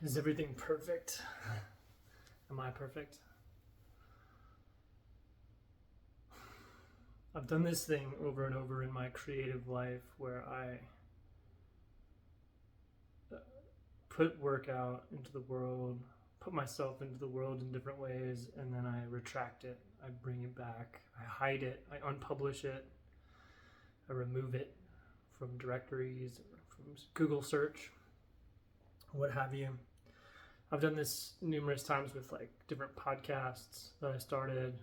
Is everything perfect? Am I perfect? I've done this thing over and over in my creative life where I put work out into the world, put myself into the world in different ways, and then I retract it. I bring it back. I hide it. I unpublish it. I remove it from directories, from Google search, what have you. I've done this numerous times with like different podcasts that I started,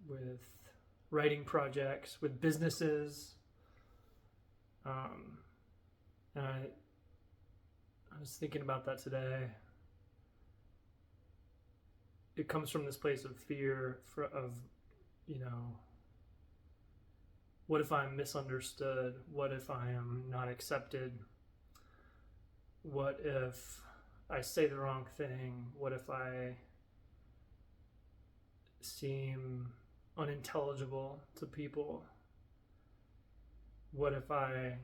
with writing projects, with businesses, and I was thinking about that today. It comes from this place of fear of, what if I'm misunderstood? What if I am not accepted? What if I say the wrong thing? What if I seem unintelligible to people? What if I...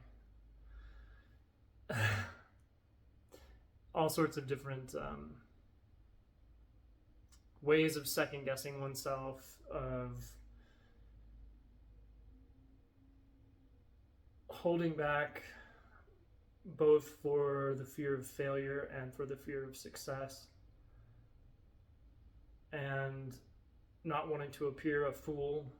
all sorts of different ways of second guessing oneself, of holding back both for the fear of failure and for the fear of success, and not wanting to appear a fool.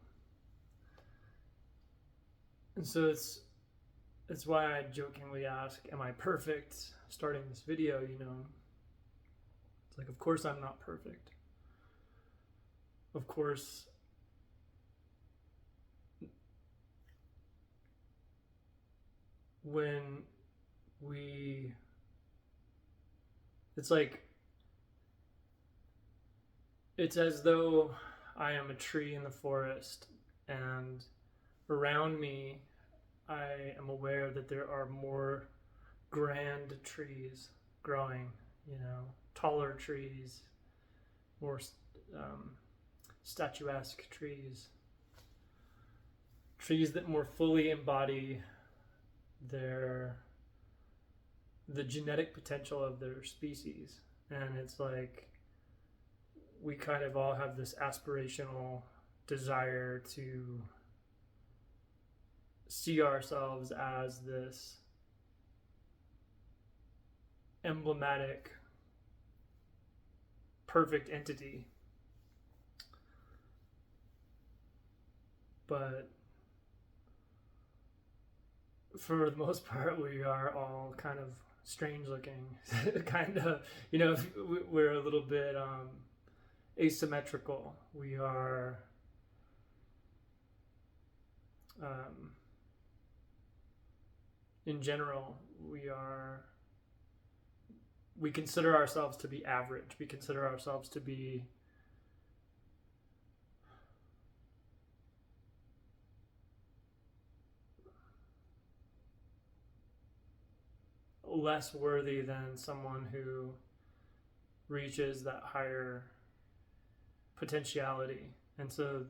And so it's why I jokingly ask, am I perfect? Starting this video, it's like, of course I'm not perfect. Of course, when it's as though I am a tree in the forest, and around me I am aware that there are more grand trees growing, taller trees, more statuesque trees that more fully embody the genetic potential of their species. And it's like we kind of all have this aspirational desire to see ourselves as this emblematic, perfect entity. But for the most part, we are all kind of strange looking. Kind of, we're a little bit asymmetrical. We are in general, we consider ourselves to be average. We consider ourselves to be less worthy than someone who reaches that higher potentiality. And so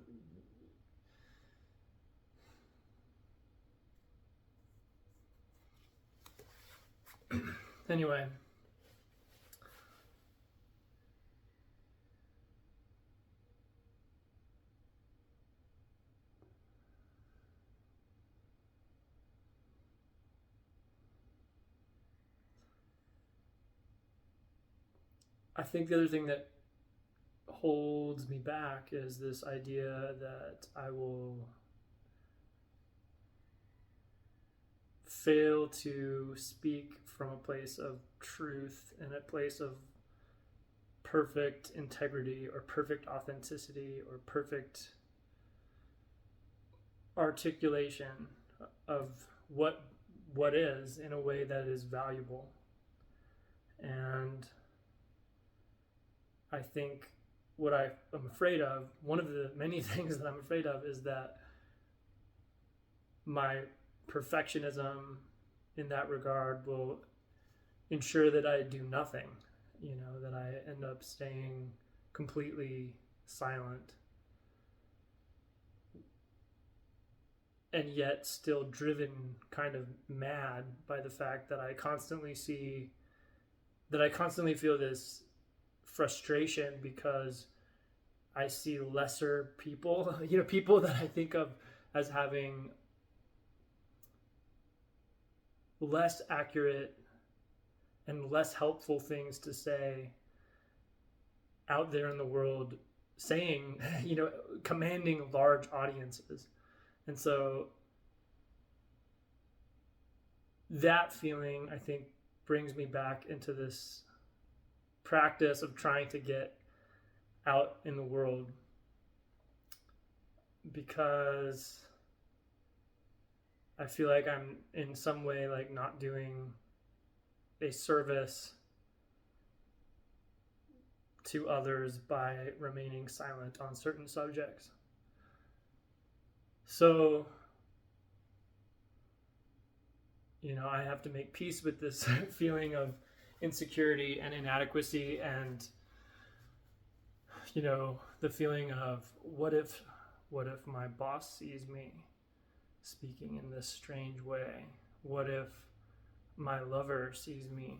anyway, I think the other thing that holds me back is this idea that I will fail to speak from a place of truth and a place of perfect integrity or perfect authenticity or perfect articulation of what is, in a way that is valuable. And I think what I am afraid of, one of the many things that I'm afraid of, is that my perfectionism in that regard will ensure that I do nothing, that I end up staying completely silent and yet still driven kind of mad by the fact that I constantly feel this frustration because I see lesser people, people that I think of as having less accurate and less helpful things to say out there in the world, saying, commanding large audiences. And so that feeling, I think, brings me back into this practice of trying to get out in the world, because I feel like I'm in some way like not doing a service to others by remaining silent on certain subjects. So, I have to make peace with this feeling of insecurity and inadequacy, and the feeling of what if my boss sees me speaking in this strange way? What if my lover sees me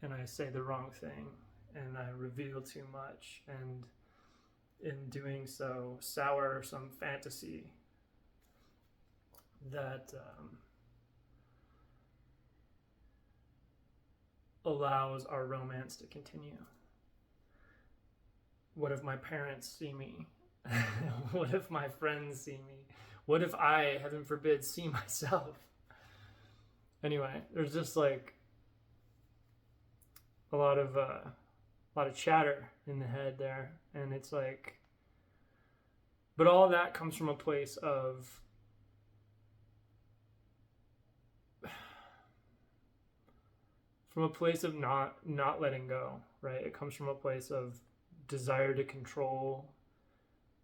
and I say the wrong thing and I reveal too much, and in doing so sour some fantasy that allows our romance to continue? What if my parents see me? What if my friends see me? What if I, heaven forbid, see myself? Anyway, there's just like a lot of chatter in the head there, and it's like, but all of that comes from a place of not letting go, right? It comes from a place of desire to control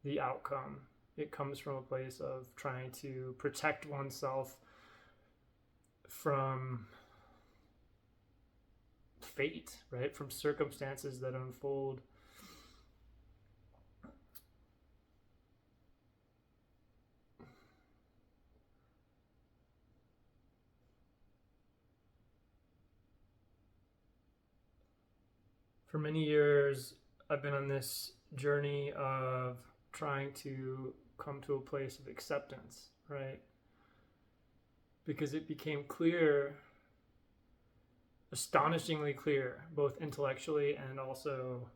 the outcome. It comes from a place of trying to protect oneself from fate, right? From circumstances that unfold. For many years, I've been on this journey of trying to come to a place of acceptance, right? Because it became clear, astonishingly clear, both intellectually and also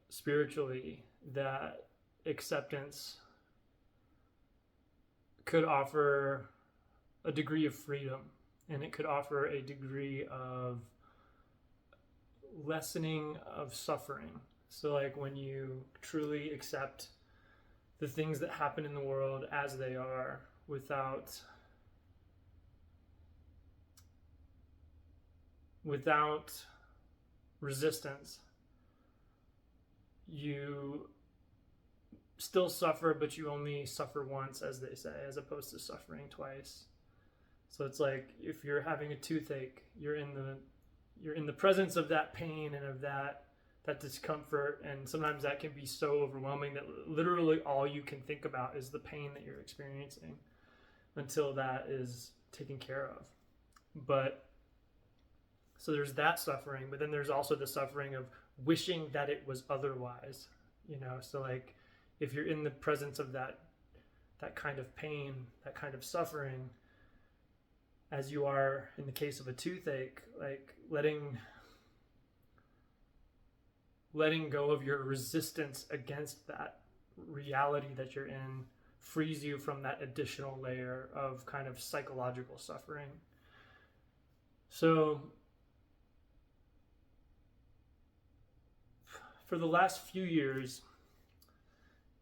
spiritually, that acceptance could offer a degree of freedom, and it could offer a degree of lessening of suffering. So like when you truly accept the things that happen in the world as they are, without resistance, you still suffer, but you only suffer once, as they say, as opposed to suffering twice. So it's like if you're having a toothache, you're in the presence of that pain and of that discomfort, and sometimes that can be so overwhelming that literally all you can think about is the pain that you're experiencing until that is taken care of. But so there's that suffering, but then there's also the suffering of wishing that it was otherwise, so like if you're in the presence of that kind of pain, that kind of suffering, as you are in the case of a toothache, like letting go of your resistance against that reality that you're in frees you from that additional layer of kind of psychological suffering. So for the last few years,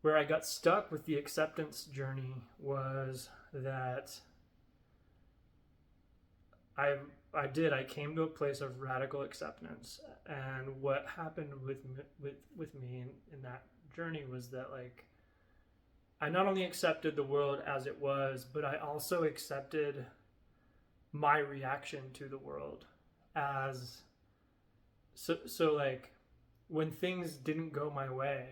where I got stuck with the acceptance journey was that I came to a place of radical acceptance. And what happened with me in that journey was that, like, I not only accepted the world as it was, but I also accepted my reaction to the world as so like when things didn't go my way,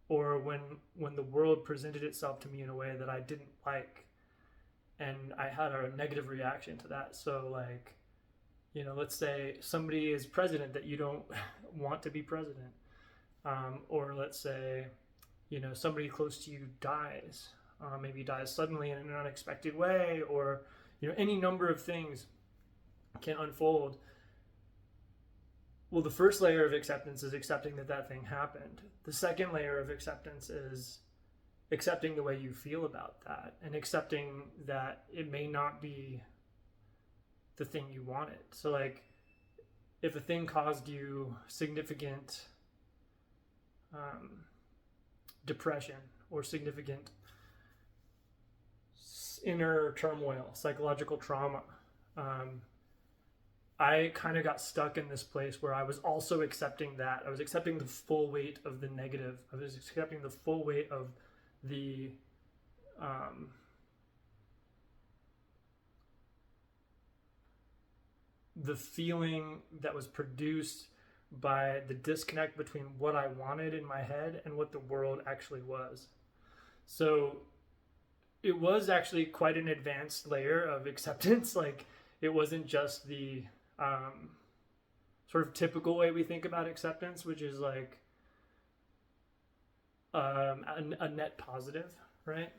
or when the world presented itself to me in a way that I didn't like, and I had a negative reaction to that. So like, let's say somebody is president that you don't want to be president, or let's say, somebody close to you dies, maybe dies suddenly in an unexpected way, or any number of things can unfold. Well, the first layer of acceptance is accepting that thing happened. The second layer of acceptance is accepting the way you feel about that, and accepting that it may not be the thing you wanted. So like, if a thing caused you significant depression or significant inner turmoil, psychological trauma, I kind of got stuck in this place where I was also accepting that. I was accepting the full weight of the negative. I was accepting the full weight of the feeling that was produced by the disconnect between what I wanted in my head and what the world actually was. So it was actually quite an advanced layer of acceptance. Like, it wasn't just the sort of typical way we think about acceptance, which is like a net positive, right?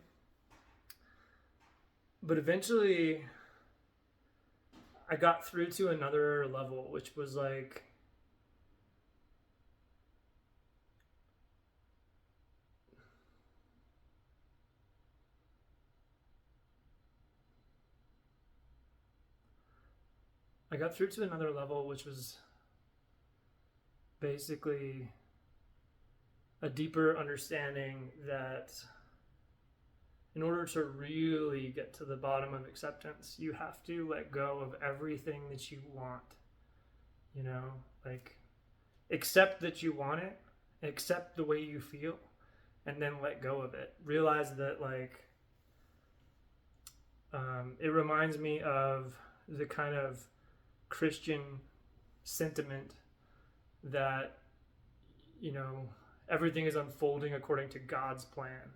But eventually I got through to another level, which was like, which was basically a deeper understanding that in order to really get to the bottom of acceptance, you have to let go of everything that you want. Like, accept that you want it, accept the way you feel, and then let go of it. Realize that, like, it reminds me of the kind of Christian sentiment that, everything is unfolding according to God's plan,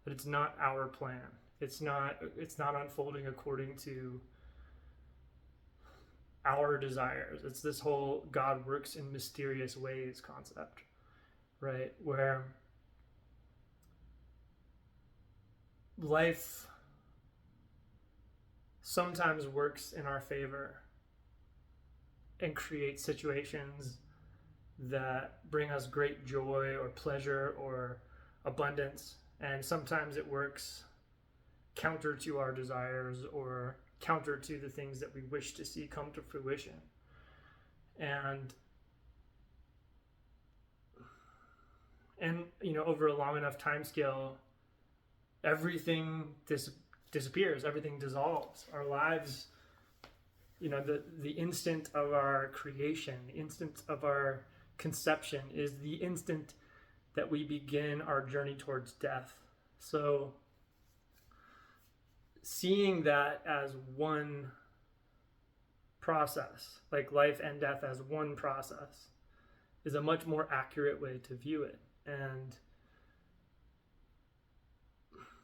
that it's not our plan. It's not unfolding according to our desires. It's this whole God works in mysterious ways concept, right? Where life sometimes works in our favor and creates situations that bring us great joy or pleasure or abundance. And sometimes it works counter to our desires or counter to the things that we wish to see come to fruition. And over a long enough time scale, everything disappears, everything dissolves. Our lives, the instant of our creation, the instant of our conception is the instant that we begin our journey towards death. So seeing that as one process, like life and death as one process, is a much more accurate way to view it. And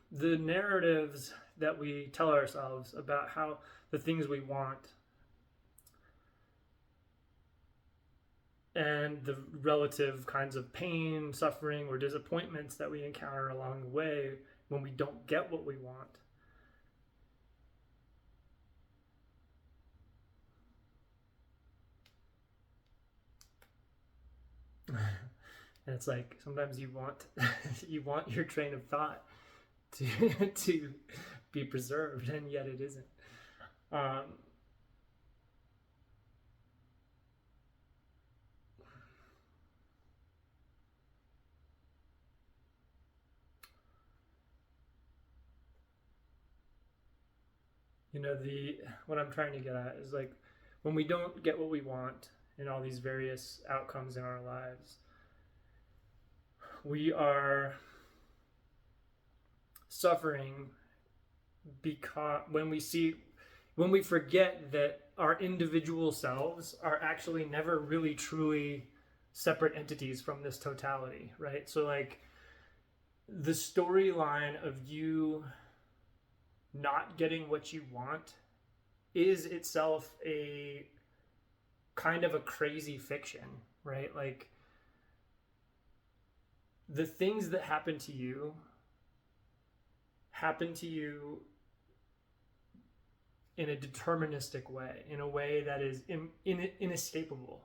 the narratives that we tell ourselves about how the things we want and the relative kinds of pain, suffering, or disappointments that we encounter along the way when we don't get what we want. And it's like, sometimes you want your train of thought to be preserved, and yet it isn't. What I'm trying to get at is, like, when we don't get what we want in all these various outcomes in our lives, we are suffering because when we forget that our individual selves are actually never really truly separate entities from this totality, right? So like, the storyline of you not getting what you want is itself a kind of a crazy fiction, right? Like, the things that happen to you in a deterministic way, in a way that is inescapable.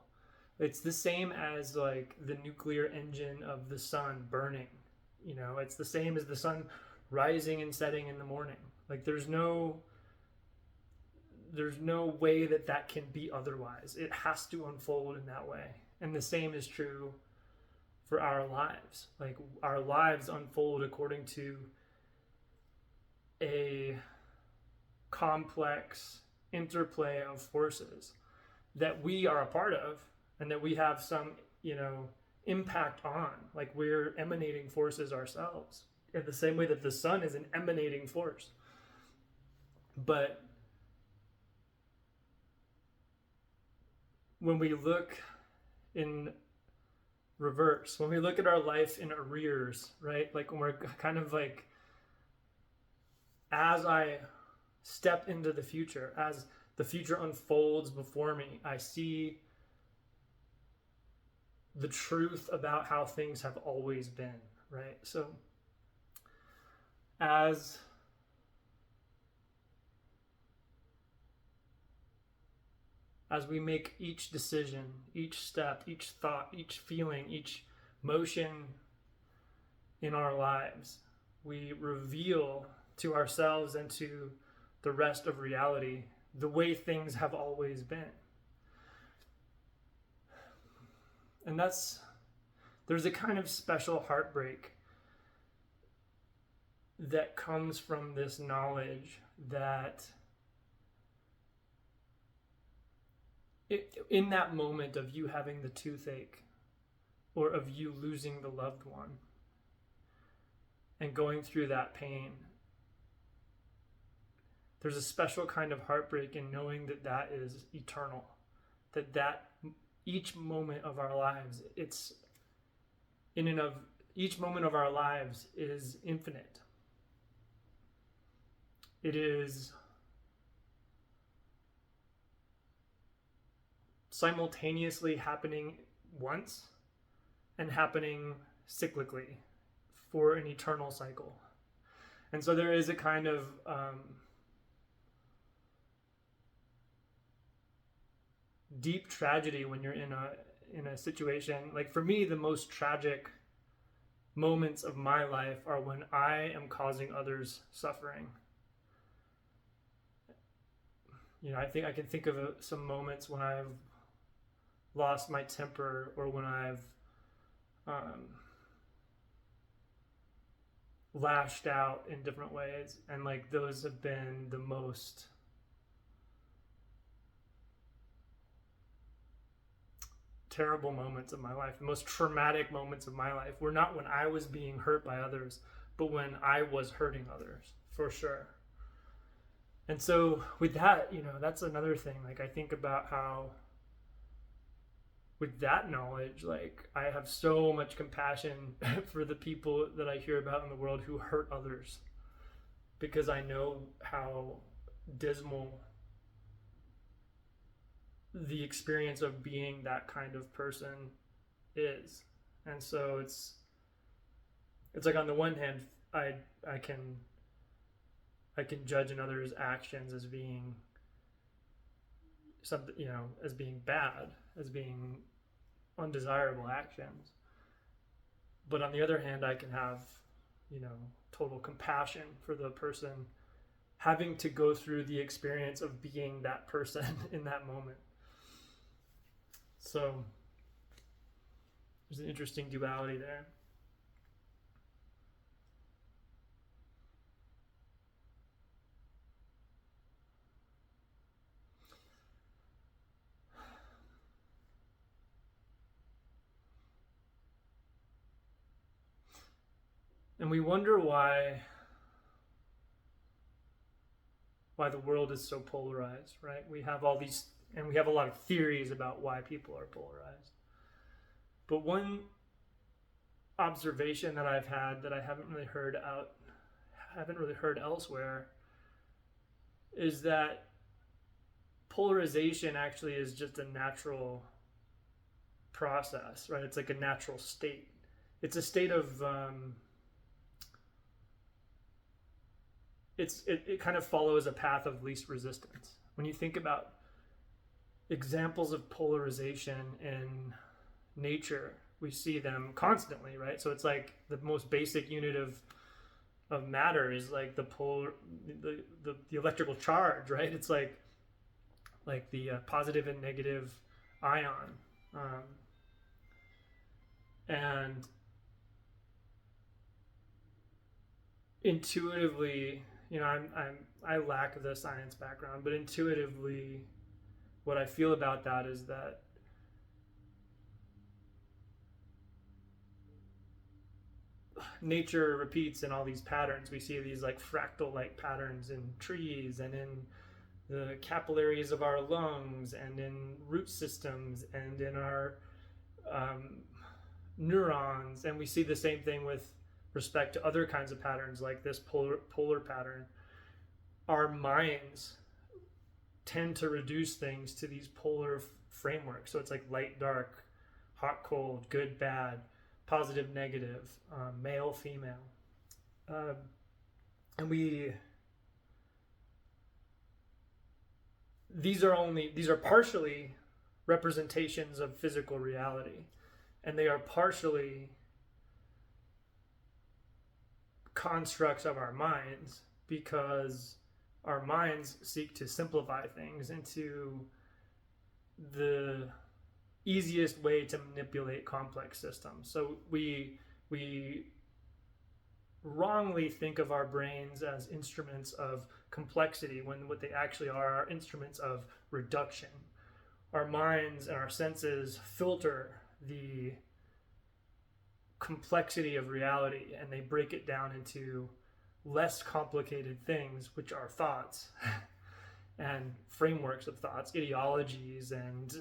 It's the same as like the nuclear engine of the sun burning. You know, it's the same as the sun rising and setting in the morning. Like, there's no way that can be otherwise. It has to unfold in that way. And the same is true for our lives. Like, our lives unfold according to a complex interplay of forces that we are a part of and that we have some, impact on. Like, we're emanating forces ourselves in the same way that the sun is an emanating force. But when we look in reverse, when we look at our life in arrears, right? Like, when we're kind of like, as I step into the future, as the future unfolds before me, I see the truth about how things have always been, right? So as we make each decision, each step, each thought, each feeling, each motion in our lives, we reveal to ourselves and to the rest of reality the way things have always been. And there's a kind of special heartbreak that comes from this knowledge that in that moment of you having the toothache, or of you losing the loved one and going through that pain, there's a special kind of heartbreak in knowing that is eternal, that each moment of our lives, each moment of our lives is infinite. It is simultaneously happening once and happening cyclically for an eternal cycle. And so there is a kind of deep tragedy when you're in a situation. Like, for me, the most tragic moments of my life are when I am causing others suffering. I think I can think of some moments when I've lost my temper, or when I've lashed out in different ways, and like, those have been the most terrible moments of my life. The most traumatic moments of my life were not when I was being hurt by others, but when I was hurting others, for sure. And so with that, that's another thing. Like, I think about how, with that knowledge, like, I have so much compassion for the people that I hear about in the world who hurt others, because I know how dismal the experience of being that kind of person is. And so it's like, on the one hand, I can judge another's actions as being something, as being bad, as being undesirable actions. But on the other hand, I can have, total compassion for the person having to go through the experience of being that person in that moment. So there's an interesting duality there. And we wonder why the world is so polarized, right? We have all these, and we have a lot of theories about why people are polarized. But one observation that I've had that I haven't really heard elsewhere, is that polarization actually is just a natural process, right? It's like a natural state. It's a state of it kind of follows a path of least resistance. When you think about examples of polarization in nature, we see them constantly, right? So it's like the most basic unit of matter is like the electrical charge, right? It's like the positive and negative ion, and intuitively, I lack the science background, but intuitively, what I feel about that is that nature repeats in all these patterns. We see these like fractal-like patterns in trees and in the capillaries of our lungs and in root systems and in our neurons, and we see the same thing with respect to other kinds of patterns like this polar pattern. Our minds tend to reduce things to these polar frameworks. So it's like light, dark, hot, cold, good, bad, positive, negative, male, female. And these are partially representations of physical reality, and they are partially constructs of our minds, because our minds seek to simplify things into the easiest way to manipulate complex systems. So we wrongly think of our brains as instruments of complexity, when what they actually are instruments of reduction. Our minds and our senses filter the complexity of reality, and they break it down into less complicated things, which are thoughts and frameworks of thoughts, ideologies and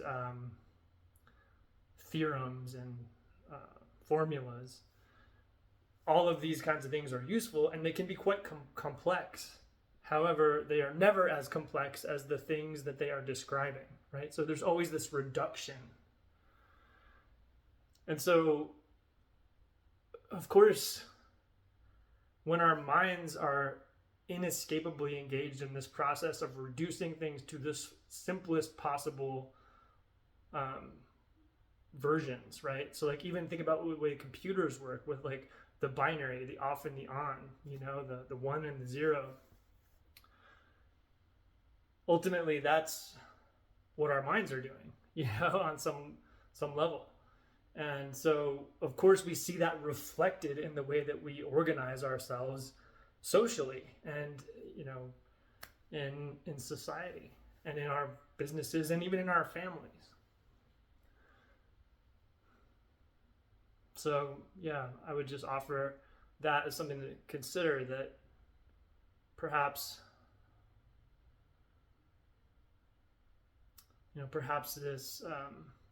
theorems and formulas. All of these kinds of things are useful, and they can be quite complex. However, they are never as complex as the things that they are describing, right? So there's always this reduction. And so, of course, when our minds are inescapably engaged in this process of reducing things to this simplest possible versions, right? So like, even think about the way computers work with like the binary, the off and the on, the 1 and the 0. Ultimately, that's what our minds are doing, on some level. And so, of course, we see that reflected in the way that we organize ourselves socially and, in society and in our businesses and even in our families. So, yeah, I would just offer that as something to consider, that perhaps, perhaps this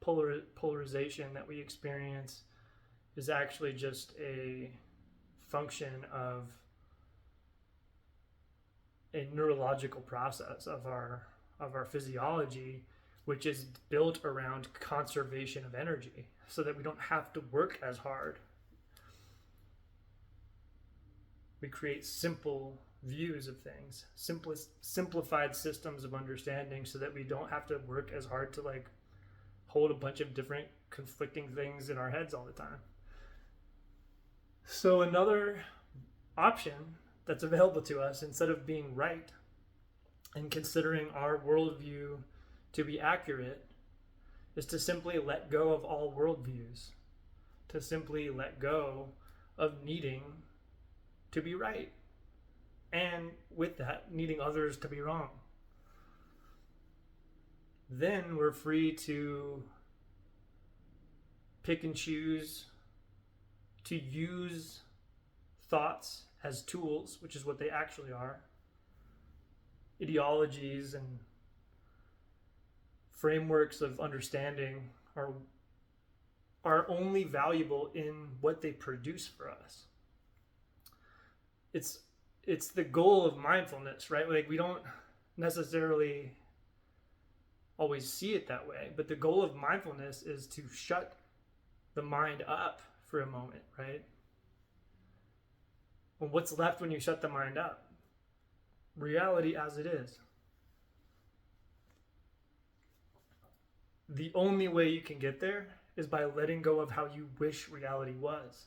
polarization that we experience is actually just a function of a neurological process of our physiology, which is built around conservation of energy, so that we don't have to work as hard. We create simple views of things, simplified systems of understanding, so that we don't have to work as hard to like hold a bunch of different conflicting things in our heads all the time. So another option that's available to us, instead of being right and considering our worldview to be accurate, is to simply let go of all worldviews, to simply let go of needing to be right, and with that, needing others to be wrong. Then we're free to pick and choose, to use thoughts as tools, which is what they actually are. Ideologies and frameworks of understanding are are only valuable in what they produce for us. It's the goal of mindfulness, right? Like, we don't necessarily always see it that way, but the goal of mindfulness is to shut the mind up for a moment, right? Well, what's left when you shut the mind up? Reality as it is. The only way you can get there is by letting go of how you wish reality was.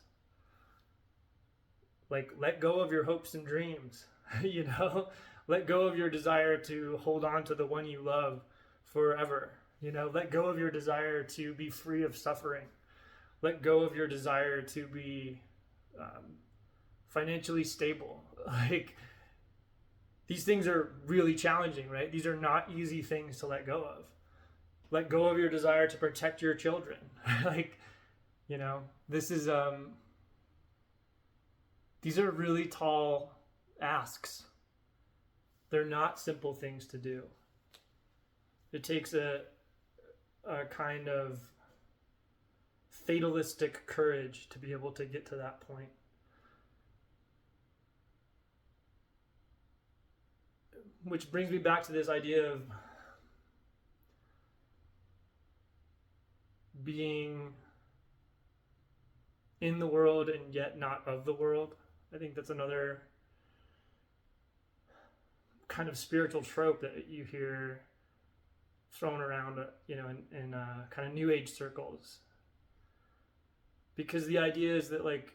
Like, let go of your hopes and dreams, you know? Let go of your desire to hold on to the one you love forever. You know, let go of your desire to be free of suffering. Let go of your desire to be financially stable. Like, these things are really challenging, right? These are not easy things to let go of. Let go of your desire to protect your children. Like, you know, this is these are really tall asks. They're not simple things to do. It takes a kind of fatalistic courage to be able to get to that point. Which brings me back to this idea of being in the world and yet not of the world. I think that's another kind of spiritual trope that you hear thrown around, you know, in kind of new age circles. Because the idea is that, like,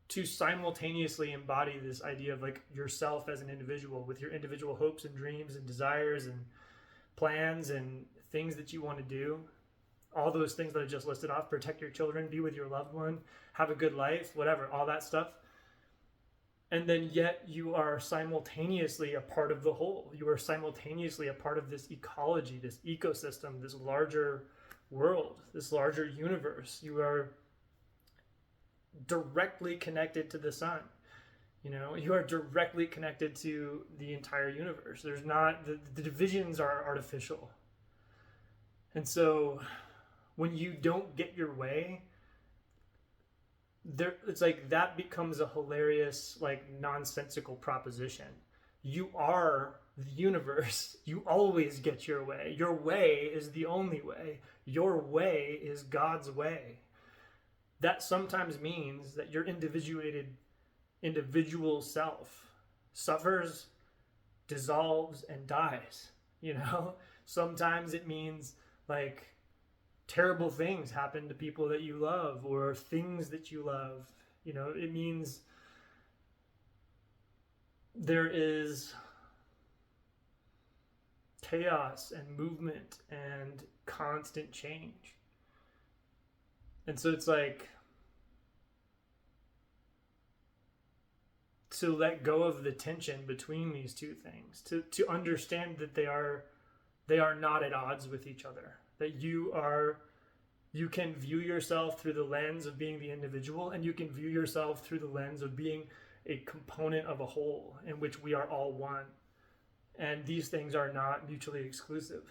to simultaneously embody this idea of, like, yourself as an individual with your individual hopes and dreams and desires and plans and things that you want to do, all those things that I just listed off, protect your children, be with your loved one, have a good life, whatever, all that stuff. And then yet you are simultaneously a part of the whole. You are simultaneously a part of this ecology, this ecosystem, this larger world, this larger universe. You are directly connected to the sun. You know, you are directly connected to the entire universe. There's not, the divisions are artificial. And so when you don't get your way, it's like that becomes a hilarious, like, nonsensical proposition. You are the universe. You always get your way. Your way is the only way. Your way is God's way. That sometimes means that your individual self suffers, dissolves, and dies. You know, sometimes it means, like, terrible things happen to people that you love or things that you love. You know, it means there is chaos and movement and constant change. And so it's like, to let go of the tension between these two things, to understand that they are not at odds with each other, that you can view yourself through the lens of being the individual, and you can view yourself through the lens of being a component of a whole in which we are all one. And these things are not mutually exclusive.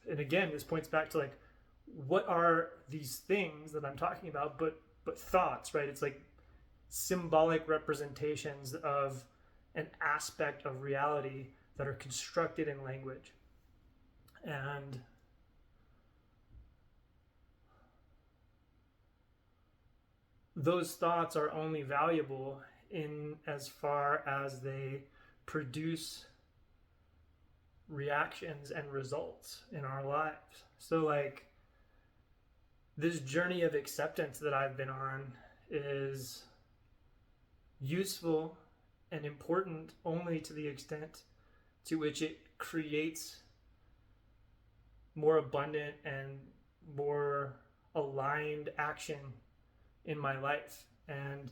And again, this points back to, like, what are these things that I'm talking about but thoughts, right? It's like symbolic representations of an aspect of reality that are constructed in language. And those thoughts are only valuable in as far as they produce reactions and results in our lives. So, like, this journey of acceptance that I've been on is useful and important only to the extent to which it creates more abundant and more aligned action in my life. And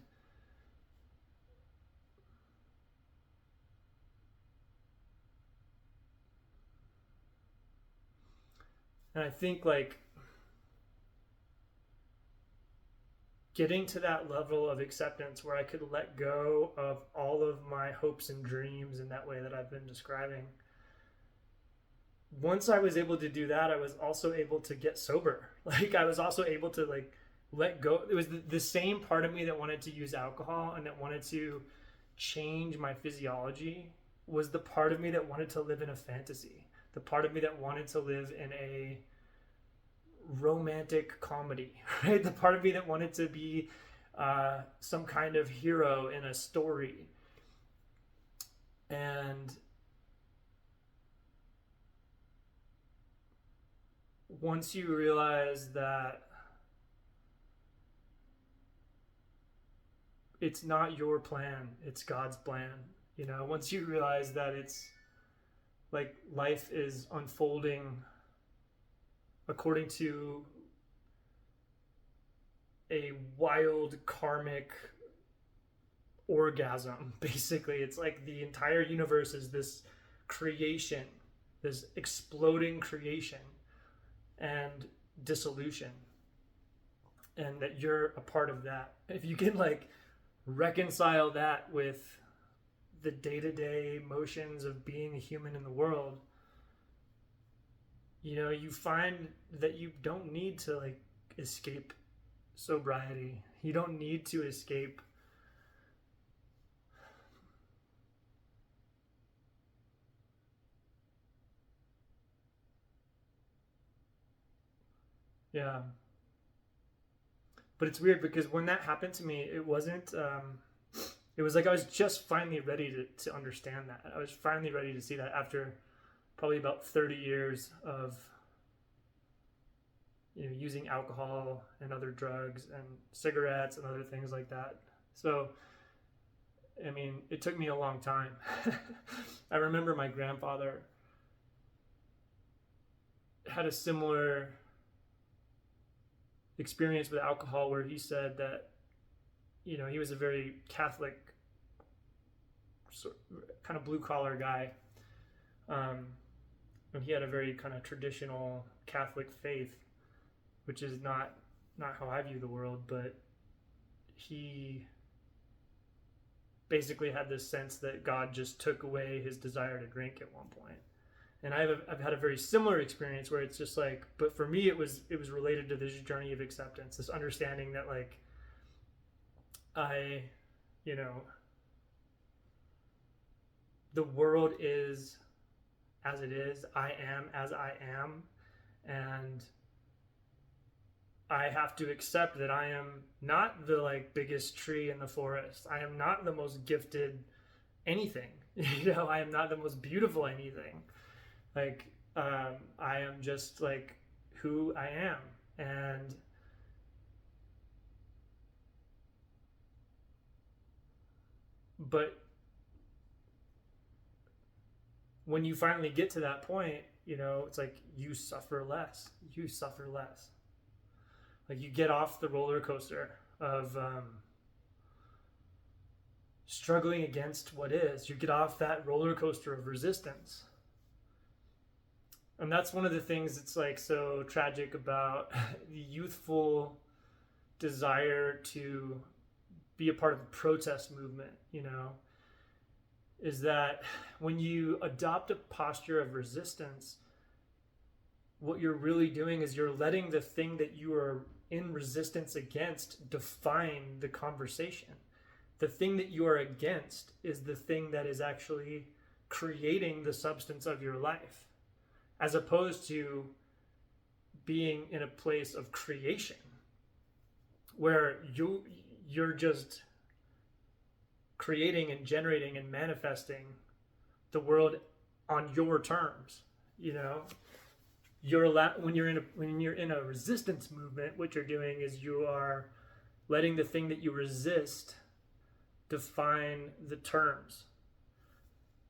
I think, like, getting to that level of acceptance where I could let go of all of my hopes and dreams in that way that I've been describing once I was able to do that, I was also able to get sober. Like I was also able to like let go. It was the same part of me that wanted to use alcohol and that wanted to change my physiology was the part of me that wanted to live in a fantasy. The part of me that wanted to live in a romantic comedy, right? The part of me that wanted to be some kind of hero in a story. And once you realize that it's not your plan, it's God's plan, you know, once you realize that it's like life is unfolding according to a wild karmic orgasm, basically, it's like the entire universe is this creation, this exploding creation and dissolution, and that you're a part of that. If you can like reconcile that with the day-to-day motions of being a human in the world, you know, you find that you don't need to like escape sobriety. You don't need to escape yeah. But it's weird because when that happened to me, it wasn't it was like I was just finally ready to understand that. I was finally ready to see that after probably about 30 years of, you know, using alcohol and other drugs and cigarettes and other things like that. So I mean, it took me a long time. I remember my grandfather had a similar experience with alcohol where he said that, you know, he was a very Catholic, kind of blue collar guy. And he had a very kind of traditional Catholic faith, which is not how I view the world, but he basically had this sense that God just took away his desire to drink at one point. And I've had a very similar experience where it's just like, but for me it was related to this journey of acceptance, this understanding that like I, you know, the world is as it is, I am as I am, and I have to accept that I am not the like biggest tree in the forest. I am not the most gifted anything. You know, I am not the most beautiful anything. Like, I am just like who I am. And but when you finally get to that point, you know, it's like you suffer less. You suffer less. Like you get off the roller coaster of struggling against what is. You get off that roller coaster of resistance. And that's one of the things that's like so tragic about the youthful desire to be a part of the protest movement, you know, is that when you adopt a posture of resistance, what you're really doing is you're letting the thing that you are in resistance against define the conversation. The thing that you are against is the thing that is actually creating the substance of your life, as opposed to being in a place of creation where you're just creating and generating and manifesting the world on your terms. You know, when you're in a resistance movement, what you're doing is you are letting the thing that you resist define the terms.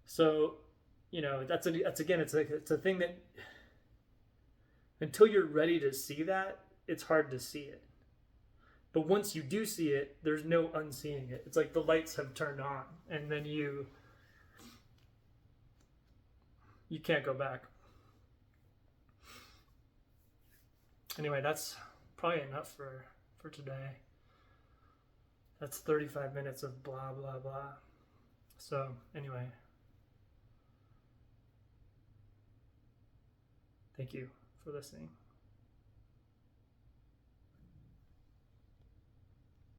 So, you know, that's again, it's a thing that until you're ready to see that, it's hard to see it. But once you do see it, there's no unseeing it. It's like the lights have turned on, and then you can't go back. Anyway, that's probably enough for today. That's 35 minutes of blah, blah, blah. So, anyway. Thank you for listening.